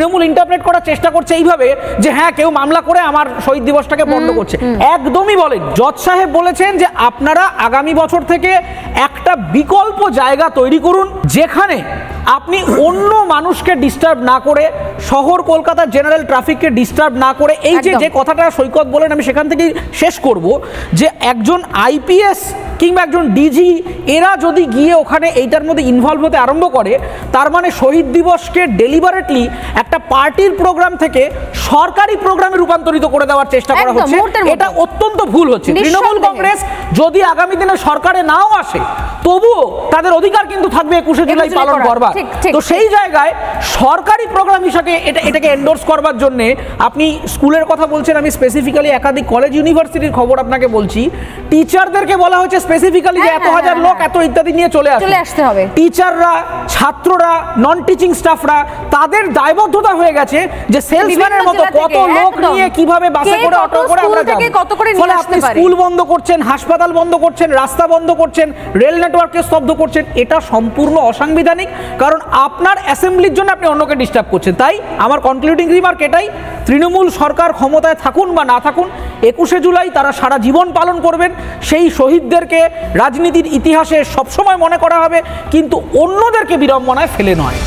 Trinamool interpret করার চেষ্টা করছে এইভাবে যে হ্যাঁ কেউ মামলা করে আমার শহীদ দিবসটাকে বন্ধ করছে। একদমই বলেন। জজ সাহেব বলেছেন যে আপনারা আগামী বছর থেকে একটা বিকল্প জায়গা তৈরি করুন যেখানে আপনি অন্য মানুষকে ডিস্টার্ব না করে, শহর কলকাতার জেনারেল ট্রাফিককে ডিস্টার্ব না করে, এই যে কথাটা সৈকত বলেন আমি সেখান থেকেই শেষ করব, যে একজন আইপিএস কিংবা একজন ডিজি এরা যদি গিয়ে ওখানে এইটার মধ্যে ইনভলভ হতে আরম্ভ করে, তার মানে শহীদ দিবসকে ডেলিবারেটলি একটা পার্টির প্রোগ্রাম থেকে সরকারি প্রোগ্রামে রূপান্তরিত করে দেওয়ার চেষ্টা করা হচ্ছে। এটা অত্যন্ত ভুল হচ্ছে। তৃণমূল কংগ্রেস যদি আগামী দিনে সরকারে নাও আসে তবুও তাদের অধিকার কিন্তু থাকবে 21শে জুলাই পালন করবার। তো সেই জায়গায় সরকারি প্রোগ্রাম হিসেবে এটাকে এন্ডোর্স করবার জন্য আপনি স্কুলের কথা বলছেন, আমি স্পেসিফিক্যালি একাধিক কলেজ ইউনিভার্সিটির খবর আপনাকে বলছি, টিচারদেরকে বলা হচ্ছে স্পেসিফিক্যালি যে এত হাজার লোক এত ইত্যাদি নিয়ে চলে আসতে হবে। টিচাররা, ছাত্ররা, নন টিচিং স্টাফরা যাদের দায়বদ্ধতা হয়ে গেছে যে সেলসম্যানের মতো কত লোক নিয়ে কিভাবে বাসে করে অটো করে আমরা যাব, ফলে আপনি স্কুল বন্ধ করছেন, হাসপাতাল বন্ধ করছেন, রাস্তা বন্ধ করছেন, রেল নেটওয়ার্ককে স্তব্ধ করছেন। এটা সম্পূর্ণ অসাংবিধানিক, কারণ আপনার অ্যাসেম্বলির জন্য আপনি অন্যকে ডিস্টার্ব করছেন। তাই আমার কনক্লুডিং রিমার্ক এটাই, তৃণমূল সরকার ক্ষমতায় থাকুন বা না থাকুন, 21শে জুলাই তারা সারা জীবন পালন করবেন। সেই শহীদদেরকে রাজনীতির ইতিহাসে সবসময় মনে করা হবে, কিন্তু অন্যদেরকে বিড়ম্বনায় ফেলে নয়।